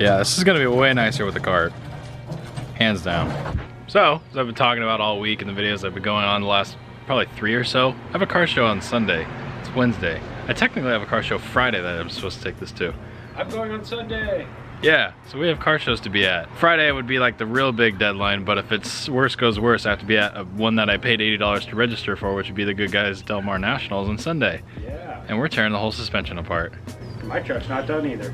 Yeah, this is gonna be way nicer with the cart. Hands down. So, as I've been talking about all week in the videos I've been going on the last probably 3 or so, I have a car show on Sunday. It's Wednesday. I technically have a car show Friday that I'm supposed to take this to. I'm going on Sunday. Yeah, so we have car shows to be at. Friday would be like the real big deadline, but if it's worse goes worse, I have to be at one that I paid $80 to register for, which would be the Good Guys Del Mar Nationals on Sunday. Yeah. And we're tearing the whole suspension apart. My truck's not done either.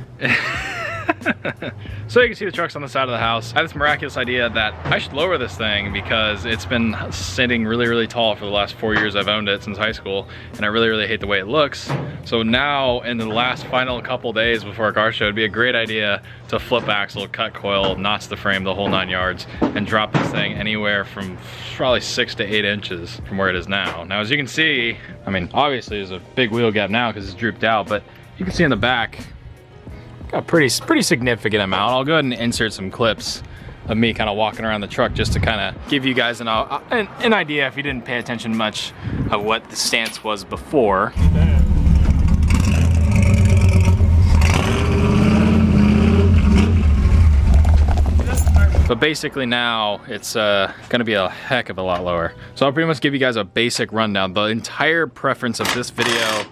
So you can see the trucks on the side of the house. I had this miraculous idea that I should lower this thing because it's been sitting really, really tall for the last 4 years I've owned it since high school, and I really, really hate the way it looks. So now, in the last final couple days before our car show, it'd be a great idea to flip axle, cut coil, notch the frame, the whole 9 yards, and drop this thing anywhere from probably 6 to 8 inches from where it is now. Now, as you can see, I mean, obviously there's a big wheel gap now because it's drooped out, but you can see in the back, got a pretty significant amount. I'll go ahead and insert some clips of me kind of walking around the truck just to kind of give you guys an idea if you didn't pay attention much of what the stance was before. But basically now it's gonna be a heck of a lot lower. So I'll pretty much give you guys a basic rundown. The entire preference of this video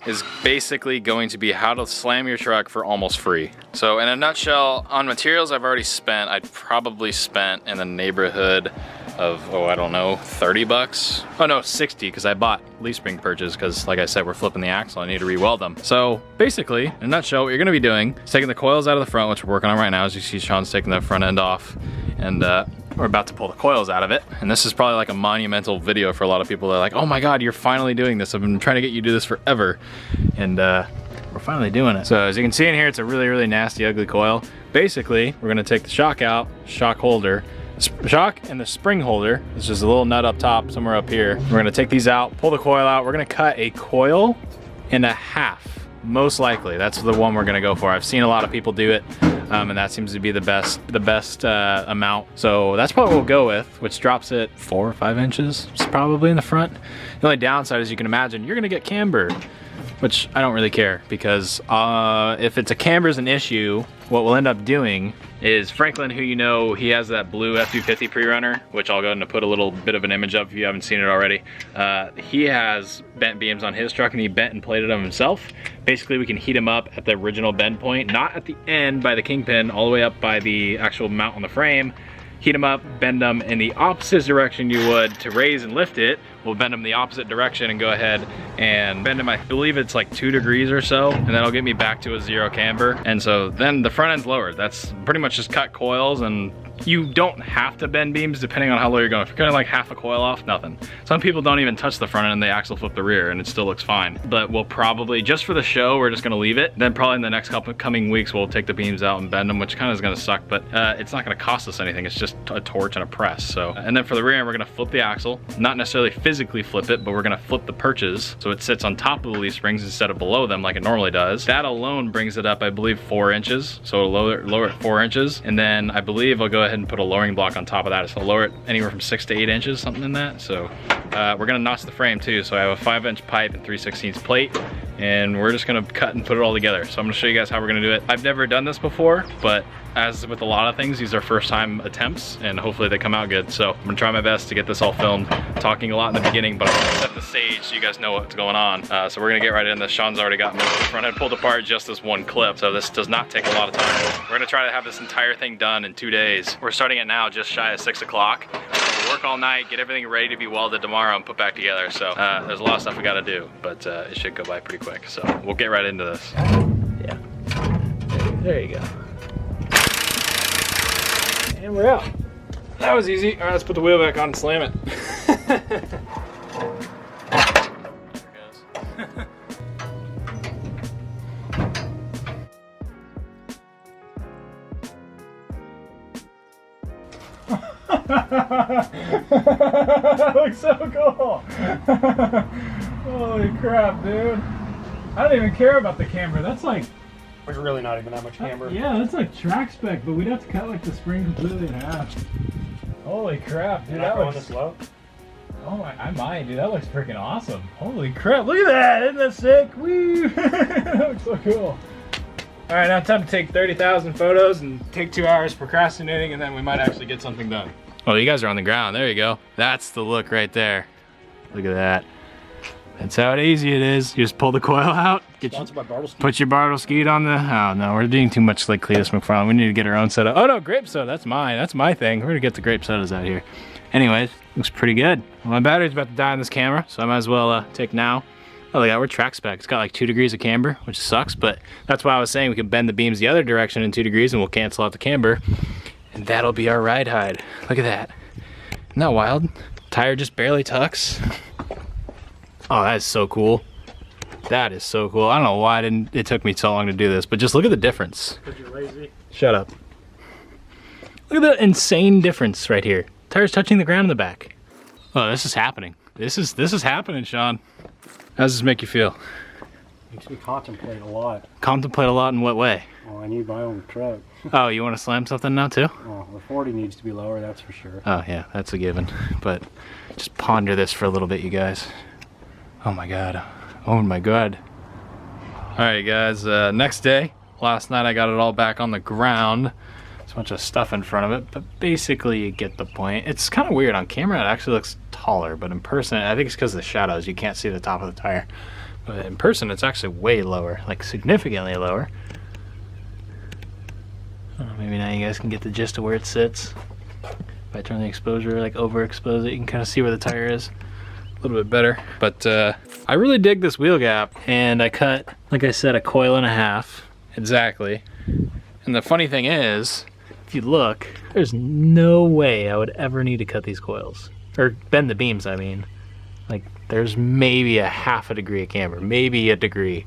is basically going to be how to slam your truck for almost free. So in a nutshell, on materials I've already spent, I'd probably spent in the neighborhood of, oh, I don't know, 30 bucks? Oh no, 60, because I bought leaf spring purchase, because like I said, we're flipping the axle, I need to re-weld them. So basically, in a nutshell, what you're gonna be doing is taking the coils out of the front, which we're working on right now. As you see, Sean's taking the front end off, and we're about to pull the coils out of it. And this is probably like a monumental video for a lot of people that are like, oh my God, you're finally doing this. I've been trying to get you to do this forever. And we're finally doing it. So as you can see in here, it's a really, really nasty, ugly coil. Basically, we're gonna take the shock out, shock holder, shock and the spring holder. It's just a little nut up top, somewhere up here. We're gonna take these out, pull the coil out. We're gonna cut a coil in half. Most likely, that's the one we're gonna go for. I've seen a lot of people do it, and that seems to be the best amount. So that's probably what we'll go with, which drops it 4 or 5 inches, probably in the front. The only downside, as you can imagine, you're gonna get camber, which I don't really care, because if it's a camber is an issue, what we'll end up doing is Franklin, who you know, he has that blue F250 pre-runner, which I'll go ahead and put a little bit of an image up if you haven't seen it already. He has bent beams on his truck, and he bent and plated them himself. Basically, we can heat them up at the original bend point, not at the end by the kingpin, all the way up by the actual mount on the frame. Heat them up, bend them in the opposite direction you would to raise and lift it. We'll bend them the opposite direction and go ahead and bend them, I believe it's like 2 degrees or so, and that'll get me back to a 0 camber. And so then the front end's lowered. That's pretty much just cut coils, and you don't have to bend beams depending on how low you're going. If you're cutting like half a coil off, nothing. Some people don't even touch the front end and they axle flip the rear and it still looks fine. But we'll probably, just for the show, we're just gonna leave it. Then probably in the next couple coming weeks, we'll take the beams out and bend them, which kind of is gonna suck, but it's not gonna cost us anything. It's just a torch and a press. So, and then for the rear end, we're gonna flip the axle, not necessarily physically flip it, but we're gonna flip the perches so it sits on top of the leaf springs instead of below them like it normally does. That alone brings it up, I believe, 4 inches. So it'll lower it 4 inches. And then I believe I'll go ahead and put a lowering block on top of that. So I'll lower it anywhere from 6 to 8 inches, something in that. So we're gonna notch the frame too. So I have a 5-inch pipe and 3/16 plate, and we're just gonna cut and put it all together. So I'm gonna show you guys how we're gonna do it. I've never done this before, but as with a lot of things, these are first time attempts, and hopefully they come out good. So I'm gonna try my best to get this all filmed, talking a lot in the beginning, but I'm gonna set the stage so you guys know what's going on. So we're gonna get right into this. Sean's already got most of the front end pulled apart, just this one clip. So this does not take a lot of time. We're gonna try to have this entire thing done in 2 days. We're starting it now just shy of 6 o'clock. We'll work all night, get everything ready to be welded tomorrow and put back together. So there's a lot of stuff we gotta do, but it should go by pretty quick. So we'll get right into this. Yeah, there you go. And we're out. That was easy. All right, let's put the wheel back on and slam it. That looks so cool. Holy crap, dude. I don't even care about the camber. That's like, There's really not even that much camber. yeah, that's like track spec, but we'd have to cut like the spring completely in half. Holy crap, dude. You're not going this low? Oh, I might, dude. That looks freaking awesome. Holy crap, look at that. Isn't that sick? Woo! That looks so cool. All right, now time to take 30,000 photos and take 2 hours procrastinating, and then we might actually get something done. Oh, you guys are on the ground. There you go. That's the look right there. Look at that. That's how easy it is. You just pull the coil out, put your bartle skeet on the, oh no, we're doing too much like Cletus McFarlane. We need to get our own soda. Oh no, grape soda, that's mine. That's my thing. We're gonna get the grape sodas out here. Anyways, looks pretty good. Well, my battery's about to die on this camera, so I might as well take now. Oh, look at that, we're track spec. It's got like 2 degrees of camber, which sucks, but that's why I was saying we can bend the beams the other direction in 2 degrees and we'll cancel out the camber. And that'll be our ride hide. Look at that. Isn't that wild? Tire just barely tucks. Oh, that is so cool. That is so cool. I don't know why it took me so long to do this, but just look at the difference. Because you're lazy. Shut up. Look at the insane difference right here. Tire's touching the ground in the back. Oh, this is happening. This is happening, Sean. How does this make you feel? Makes me contemplate a lot. Contemplate a lot in what way? Well, I need my own truck. Oh, you want to slam something now too? Well, the 40 needs to be lower, that's for sure. Oh yeah, that's a given. But just ponder this for a little bit, you guys. Oh my god. Oh my god. Alright guys, next day. Last night I got it all back on the ground. There's a bunch of stuff in front of it, but basically you get the point. It's kind of weird. On camera it actually looks taller, but in person, I think it's because of the shadows. You can't see the top of the tire. But in person it's actually way lower, like significantly lower. Maybe now you guys can get the gist of where it sits. If I turn the exposure, like overexpose it, you can kind of see where the tire is a little bit better. But I really dig this wheel gap, and I cut, like I said, a coil and a half exactly. And the funny thing is, if you look, there's no way I would ever need to cut these coils or bend the beams. I mean, like there's maybe a half a degree of camber, maybe a degree,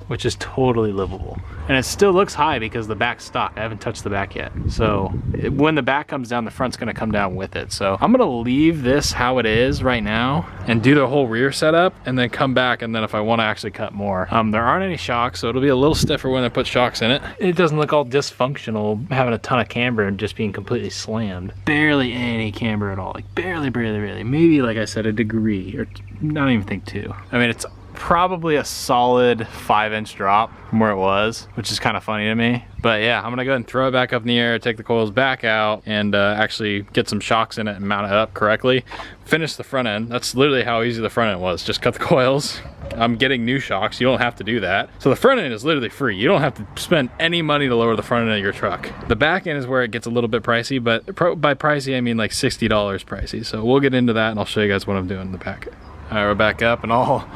which is totally livable. And it still looks high because the back's stock. I haven't touched the back yet. So when the back comes down, the front's gonna come down with it. So I'm gonna leave this how it is right now and do the whole rear setup and then come back, and then if I wanna actually cut more. There aren't any shocks, so it'll be a little stiffer when I put shocks in it. It doesn't look all dysfunctional, having a ton of camber and just being completely slammed. Barely any camber at all, like barely. Maybe, like I said, a degree, or not even think 2. I mean, it's probably a solid 5-inch drop from where it was, which is kind of funny to me. But yeah, I'm gonna go ahead and throw it back up in the air, take the coils back out, and actually get some shocks in it and mount it up correctly. Finish the front end. That's literally how easy the front end was. Just cut the coils. I'm getting new shocks. You don't have to do that. So the front end is literally free. You don't have to spend any money to lower the front end of your truck. The back end is where it gets a little bit pricey, but by pricey I mean like $60 pricey. So we'll get into that and I'll show you guys what I'm doing in the back. All right, we're back up and all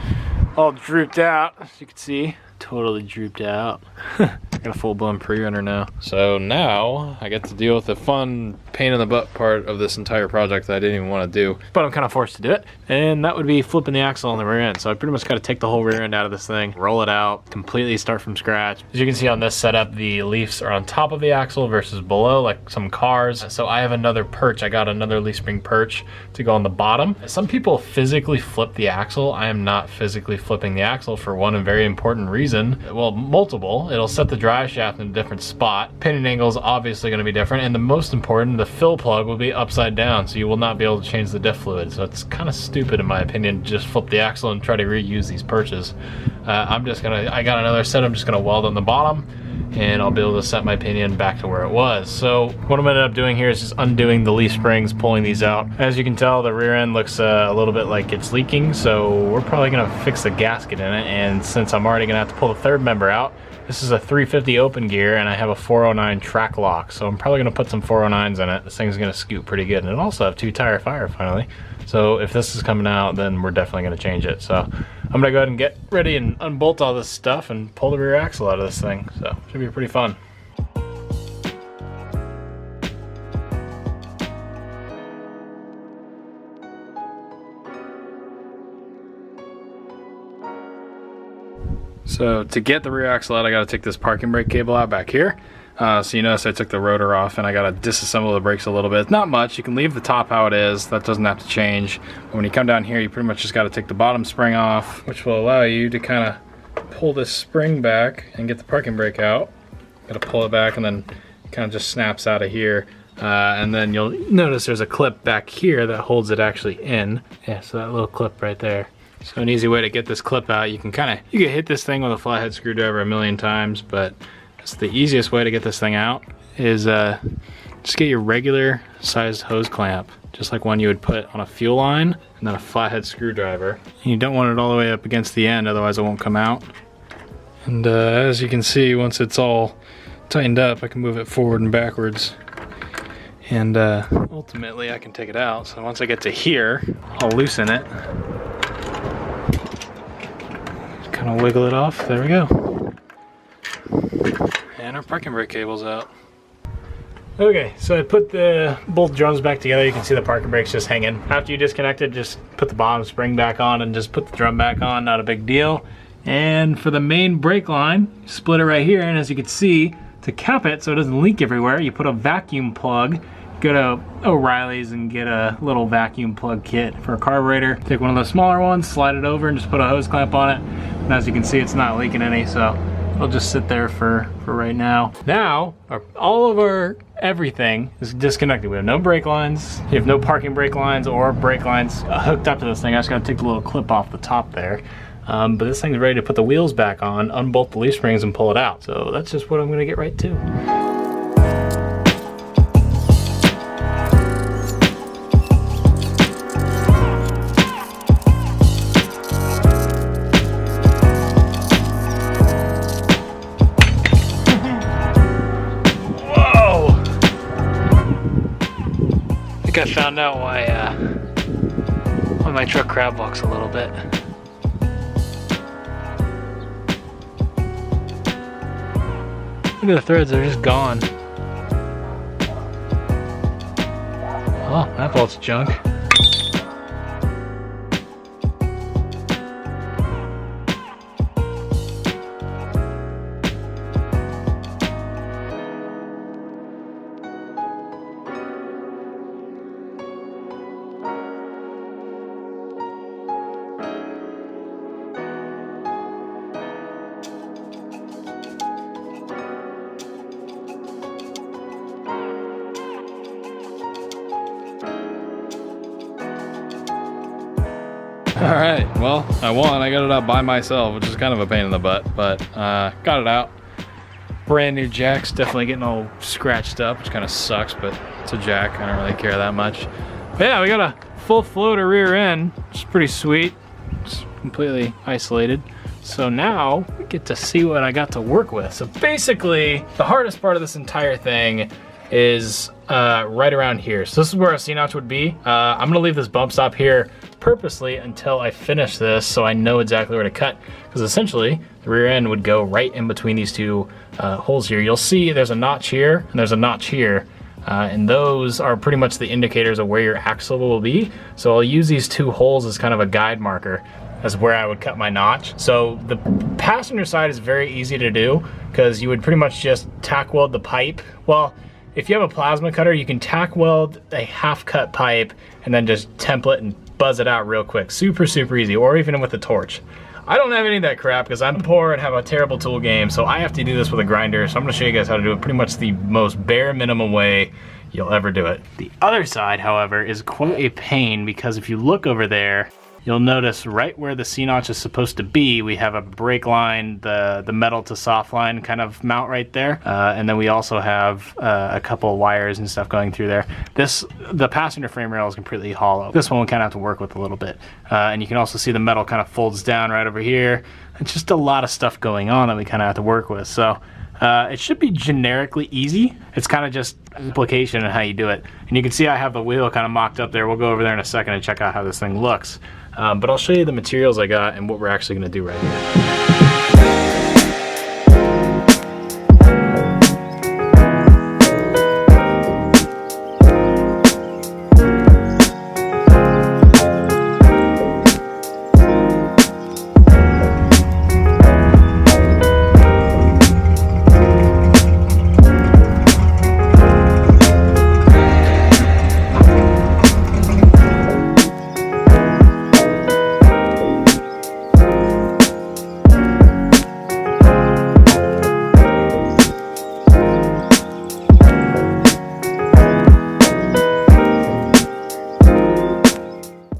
drooped out, as you can see. Totally drooped out. Got a full-blown pre-runner now. So now I get to deal with the fun pain in the butt part of this entire project that I didn't even want to do, but I'm kind of forced to do it, and that would be flipping the axle on the rear end. So I pretty much got to take the whole rear end out of this thing, roll it out, completely start from scratch. As you can see on this setup, the leafs are on top of the axle versus below, like some cars. So I have another perch. I got another leaf spring perch to go on the bottom. Some people physically flip the axle. I am not physically flipping the axle for one very important reason. Well, multiple. It'll set the drive shaft in a different spot. Pinion angle is obviously going to be different, and the most important, the fill plug will be upside down, so you will not be able to change the diff fluid. So it's kind of stupid in my opinion to just flip the axle and try to reuse these perches. I got another set. I'm just gonna weld on the bottom, and I'll be able to set my pinion back to where it was. So what I'm ended up doing here is just undoing the leaf springs, pulling these out. As you can tell, the rear end looks a little bit like it's leaking, so we're probably gonna fix the gasket in it. And since I'm already gonna have to pull the third member out, this is a 350 open gear, and I have a 409 track lock, so I'm probably gonna put some 409s in it. This thing's gonna scoot pretty good, and it'll also have 2-tire fire finally. So if this is coming out, then we're definitely gonna change it. So I'm gonna go ahead and get ready and unbolt all this stuff and pull the rear axle out of this thing. So should be pretty fun. So to get the rear axle out, I gotta take this parking brake cable out back here. So you notice I took the rotor off and I gotta disassemble the brakes a little bit. Not much, you can leave the top how it is, that doesn't have to change. But when you come down here, you pretty much just gotta take the bottom spring off, which will allow you to kind of pull this spring back and get the parking brake out. Gotta pull it back and then it kind of just snaps out of here. And then you'll notice there's a clip back here that holds it actually in. Yeah, so that little clip right there. So an easy way to get this clip out, you can hit this thing with a flathead screwdriver a million times, but it's the easiest way to get this thing out is just get your regular sized hose clamp, just like one you would put on a fuel line, and then a flathead screwdriver. And you don't want it all the way up against the end, otherwise it won't come out. And as you can see, once it's all tightened up, I can move it forward and backwards. And ultimately I can take it out. So once I get to here, I'll loosen it. Kind of wiggle it off, there we go. And our parking brake cable's out. Okay, so I put both drums back together. You can see the parking brakes just hanging. After you disconnect it, just put the bottom spring back on and just put the drum back on, not a big deal. And for the main brake line, split it right here, and as you can see, to cap it so it doesn't leak everywhere, you put a vacuum plug. Go to O'Reilly's and get a little vacuum plug kit for a carburetor. Take one of the smaller ones, slide it over, and just put a hose clamp on it. And as you can see, it's not leaking any, so it'll just sit there for right now. Now, all of our everything is disconnected. We have no brake lines. You have no parking brake lines or brake lines hooked up to this thing. I just gotta take the little clip off the top there. But this thing's ready to put the wheels back on, unbolt the leaf springs, and pull it out. So that's just what I'm gonna get right to. I found out why my truck crab walks a little bit. Look at the threads, they're just gone. Oh, that bolt's junk. All right, well, I won. I got it out by myself, which is kind of a pain in the butt, but got it out. Brand new jack's definitely getting all scratched up, which kind of sucks, but it's a jack. I don't really care that much. But yeah, we got a full floater rear end, which is pretty sweet. It's completely isolated. So now we get to see what I got to work with. So basically, the hardest part of this entire thing is right around here. So this is where a C-notch would be. I'm gonna leave this bump stop here purposely until I finish this so I know exactly where to cut, because essentially the rear end would go right in between these two holes here. You'll see there's a notch here and there's a notch here, and those are pretty much the indicators of where your axle will be. So I'll use these two holes as kind of a guide marker as where I would cut my notch. So the passenger side is very easy to do because you would pretty much just tack weld the pipe. Well, if you have a plasma cutter, you can tack weld a half cut pipe and then just template and buzz it out real quick. Super, super easy, or even with a torch. I don't have any of that crap because I'm poor and have a terrible tool game, so I have to do this with a grinder. So I'm gonna show you guys how to do it pretty much the most bare minimum way you'll ever do it. The other side, however, is quite a pain because if you look over there, you'll notice right where the C-notch is supposed to be, we have a brake line, the metal to soft line kind of mount right there. And then we also have a couple of wires and stuff going through there. The passenger frame rail is completely hollow. This one we kind of have to work with a little bit. And you can also see the metal kind of folds down right over here. It's just a lot of stuff going on that we kind of have to work with. So it should be generically easy. It's kind of just application and how you do it. And you can see I have the wheel kind of mocked up there. We'll go over there in a second and check out how this thing looks. But I'll show you the materials I got and what we're actually gonna do right here.